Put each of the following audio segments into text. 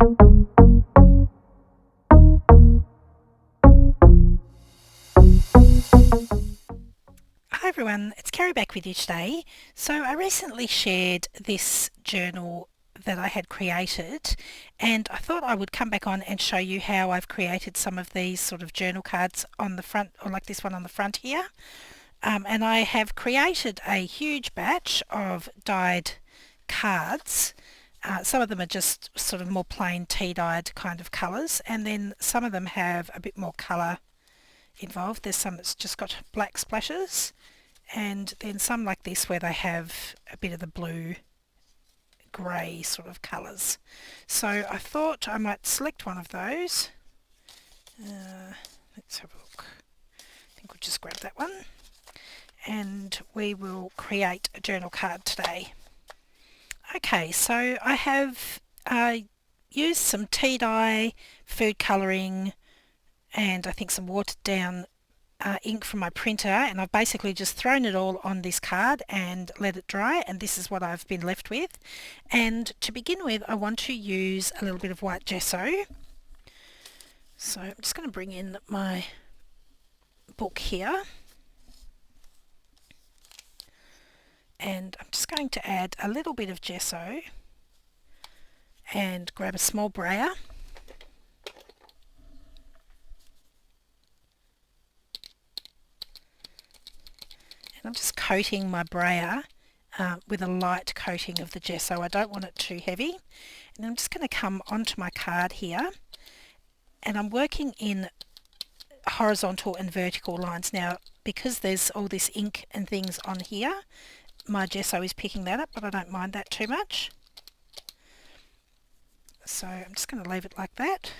Hi everyone, it's Kerry back with you today. So I recently shared this journal that I had created, and I thought I would come back on and show you how I've created some of these sort of journal cards on the front, or like this one on the front here. And I have created a huge batch of dyed cards. Some of them are just sort of more plain tea-dyed kind of colours, and then some of them have a bit more colour involved. There's some that's just got black splashes, and then some like this where they have a bit of the blue grey sort of colours. So I thought I might select one of those. Let's have a look. I think we'll just grab that one, and we will create a journal card today. Okay, so I have used some tea dye, food colouring, and I think some watered down ink from my printer, and I've basically just thrown it all on this card and let it dry, and this is what I've been left with. And to begin with, I want to use a little bit of white gesso. So I'm just going to bring in my book here, and I'm just going to add a little bit of gesso and grab a small brayer. I'm just coating my brayer with a light coating of the gesso. I don't want it too heavy. And I'm just going to come onto my card here, and I'm working in horizontal and vertical lines. Now, because there's all this ink and things on here, my gesso is picking that up, but I don't mind that too much. So I'm just going to leave it like that,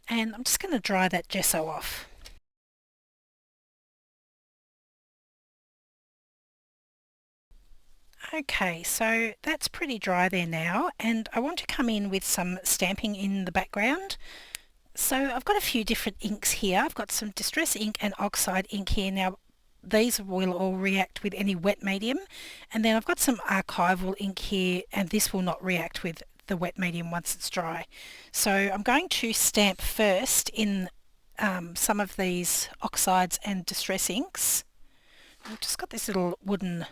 and I'm just going to dry that gesso off. Okay, so that's pretty dry there now, and I want to come in with some stamping in the background. So I've got a few different inks here. I've got some distress ink and oxide ink here. Now these will all react with any wet medium, and then I've got some archival ink here, and this will not react with the wet medium once it's dry. So I'm going to stamp first in some of these oxides and distress inks. I've just got this little wooden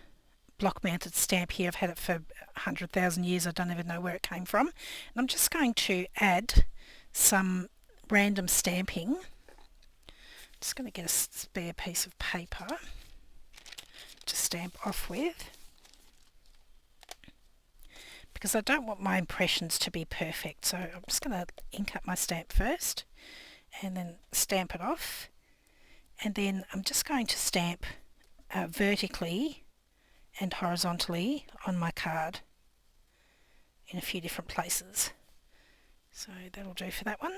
block mounted stamp here. I've had it for 100,000 years. I don't even know where it came from. And I'm just going to add some random stamping. Just going to get a spare piece of paper to stamp off with, because I don't want my impressions to be perfect. So I'm just going to ink up my stamp first and then stamp it off, and then I'm just going to stamp vertically and horizontally on my card in a few different places. So that'll do for that one.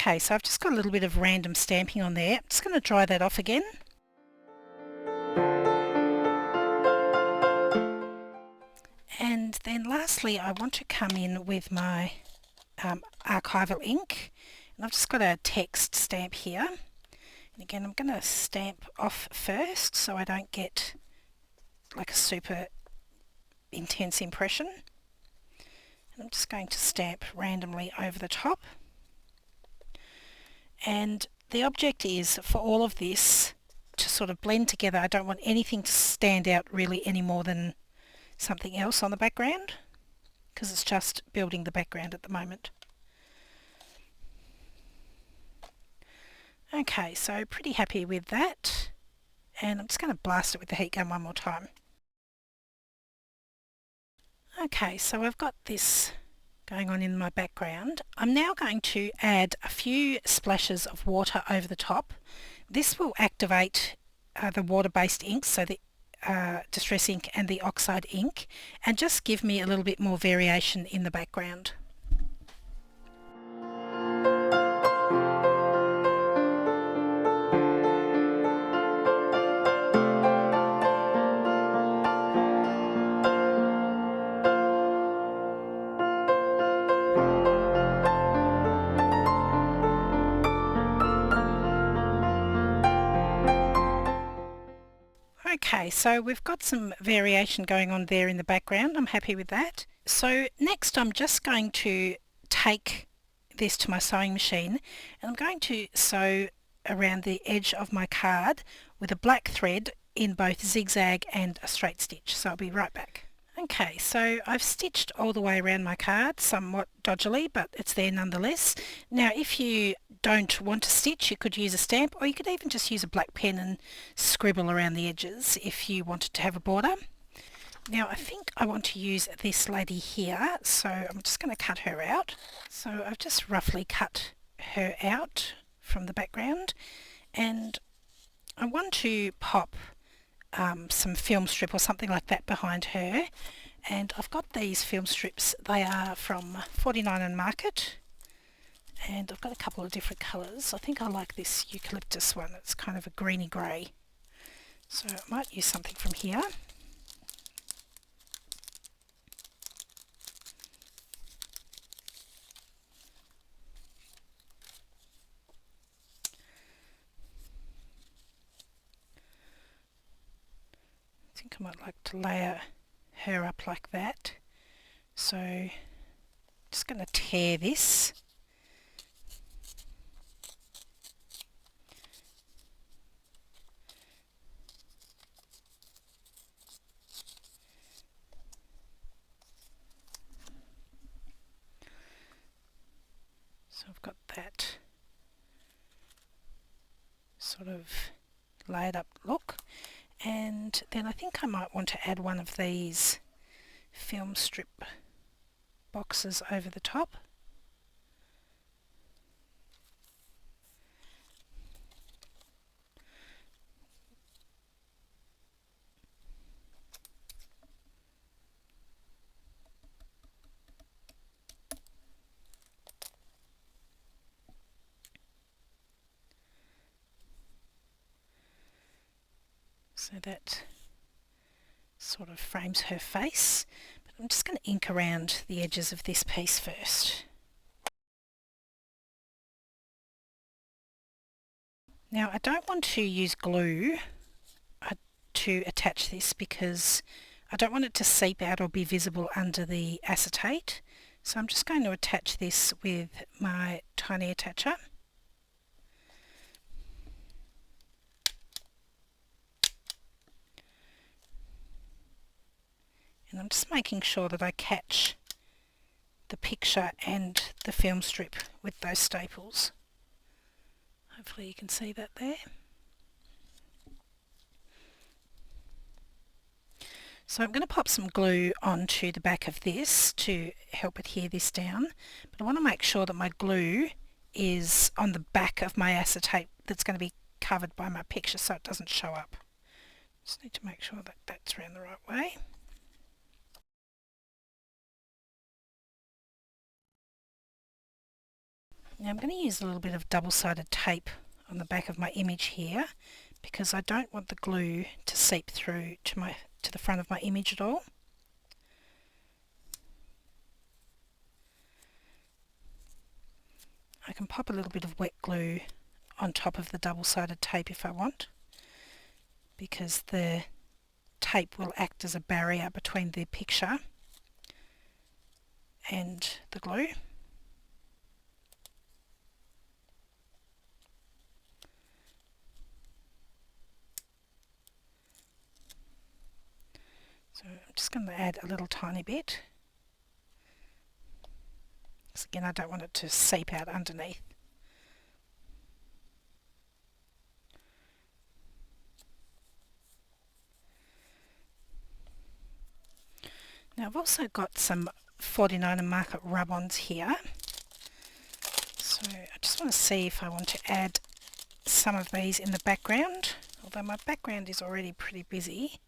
Okay, so I've just got a little bit of random stamping on there. I'm just going to dry that off again. And then lastly, I want to come in with my archival ink. And I've just got a text stamp here. And again, I'm going to stamp off first so I don't get like a super intense impression. And I'm just going to stamp randomly over the top. And the object is for all of this to sort of blend together. I don't want anything to stand out really any more than something else on the background, because it's just building the background at the moment. Okay, so pretty happy with that, and I'm just going to blast it with the heat gun one more time. Okay, so I've got this going on in my background. I'm now going to add a few splashes of water over the top. This will activate the water-based inks, so the distress ink and the oxide ink, and just give me a little bit more variation in the background. Okay, so we've got some variation going on there in the background. I'm happy with that. So next I'm just going to take this to my sewing machine and I'm going to sew around the edge of my card with a black thread in both zigzag and a straight stitch. So I'll be right back. Okay, so I've stitched all the way around my card, somewhat dodgily, but it's there nonetheless. Now if you don't want to stitch, you could use a stamp, or you could even just use a black pen and scribble around the edges if you wanted to have a border. Now I think I want to use this lady here, so I'm just going to cut her out. So I've just roughly cut her out from the background, and I want to pop some film strip or something like that behind her, and I've got these film strips. They are from 49 and Market, and I've got a couple of different colours. I think I like this eucalyptus one. It's kind of a greeny grey, so I might use something from here. I think I might like to layer her up like that. So I'm just going to tear this. So I've got that sort of layered up look, and then I think I might want to add one of these film strip boxes over the top. So that sort of frames her face, but I'm just going to ink around the edges of this piece first. Now I don't want to use glue to attach this because I don't want it to seep out or be visible under the acetate, so I'm just going to attach this with my tiny attacher. And I'm just making sure that I catch the picture and the film strip with those staples. Hopefully you can see that there. So I'm going to pop some glue onto the back of this to help adhere this down, but I want to make sure that my glue is on the back of my acetate that's going to be covered by my picture so it doesn't show up. Just need to make sure that that's around the right way. Now I'm going to use a little bit of double-sided tape on the back of my image here because I don't want the glue to seep through to the front of my image at all. I can pop a little bit of wet glue on top of the double-sided tape if I want, because the tape will act as a barrier between the picture and the glue. So I'm just going to add a little tiny bit, because again I don't want it to seep out underneath. Now I've also got some 49 and Market rub-ons here, so I just want to see if I want to add some of these in the background, although my background is already pretty busy.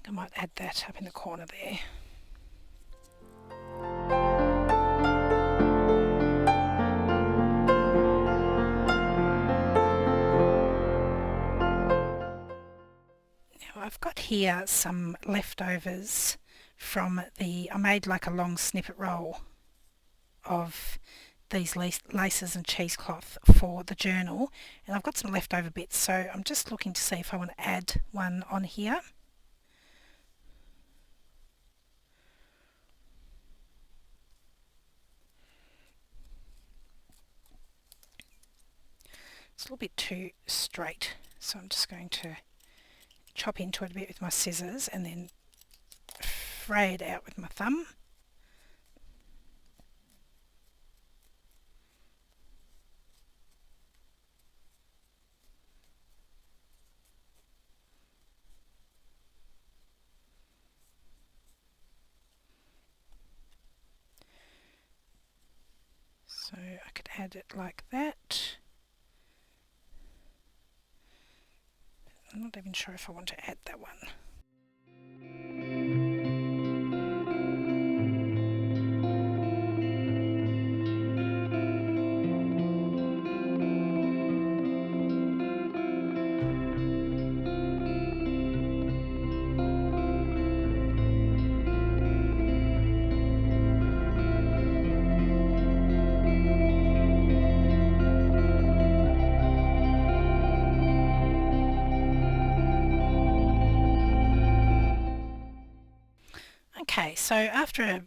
I might add that up in the corner there. Now I've got here some leftovers from I made like a long snippet roll of these laces and cheesecloth for the journal, and I've got some leftover bits, so I'm just looking to see if I want to add one on here. It's a little bit too straight, so I'm just going to chop into it a bit with my scissors and then fray it out with my thumb. So I could add it like that. I'm not even sure if I want to add that one. Okay, so after a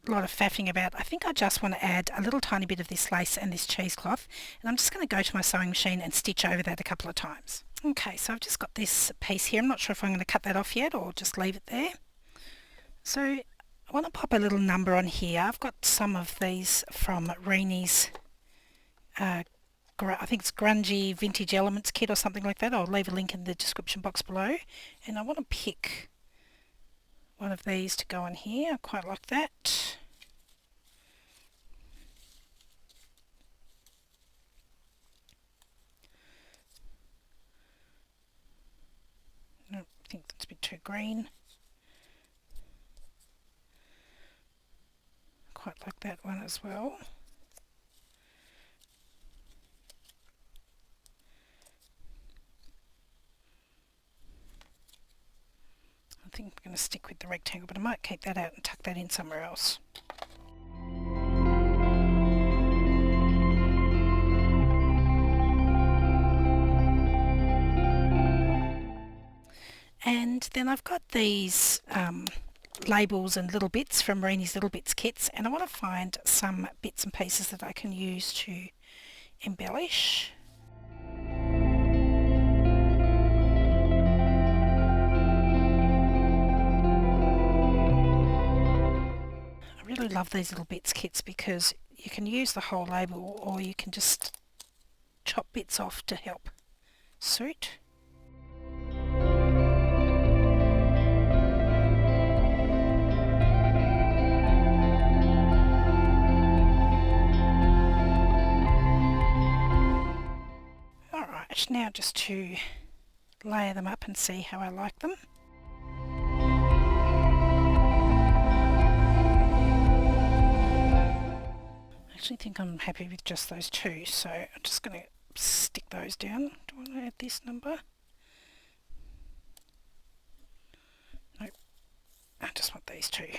lot of faffing about, I think I just want to add a little tiny bit of this lace and this cheesecloth, and I'm just going to go to my sewing machine and stitch over that a couple of times. Okay, so I've just got this piece here. I'm not sure if I'm going to cut that off yet or just leave it there. So I want to pop a little number on here. I've got some of these from Reenie's, I think it's Grungy Vintage Elements kit or something like that. I'll leave a link in the description box below. And I want to pick one of these to go on here. I quite like that. I think that's a bit too green. Quite like that one as well. I think I'm going to stick with the rectangle, but I might keep that out and tuck that in somewhere else. And then I've got these labels and little bits from Reenie's Little Bits kits, and I want to find some bits and pieces that I can use to embellish. I really love these Little Bits kits because you can use the whole label or you can just chop bits off to help suit. Alright, now just to layer them up and see how I like them. I actually think I'm happy with just those two, so I'm just going to stick those down. Do I want to add this number? Nope, I just want these two.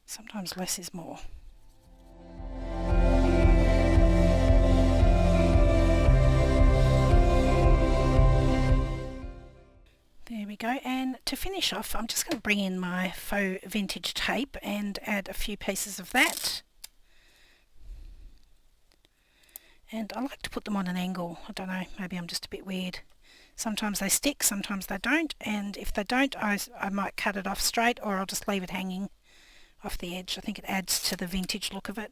Sometimes less is more. There we go, and to finish off I'm just going to bring in my faux vintage tape and add a few pieces of that. And I like to put them on an angle. I don't know, maybe I'm just a bit weird. Sometimes they stick, sometimes they don't, and if they don't I might cut it off straight or I'll just leave it hanging off the edge. I think it adds to the vintage look of it.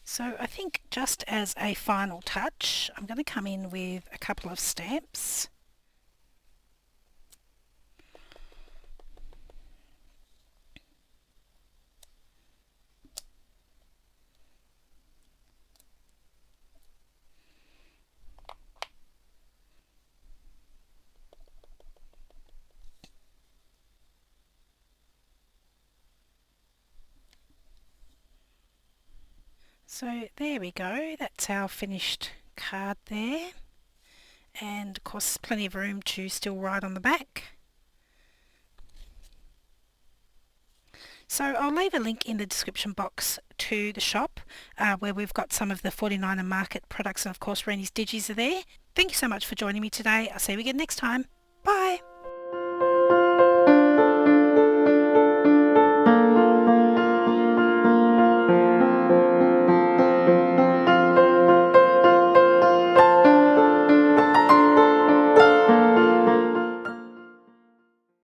So I think just as a final touch, I'm going to come in with a couple of stamps. So there we go, that's our finished card there, and of course plenty of room to still write on the back. So I'll leave a link in the description box to the shop where we've got some of the 49er Market products, and of course Rennie's Digis are there. Thank you so much for joining me today. I'll see you again next time. Bye!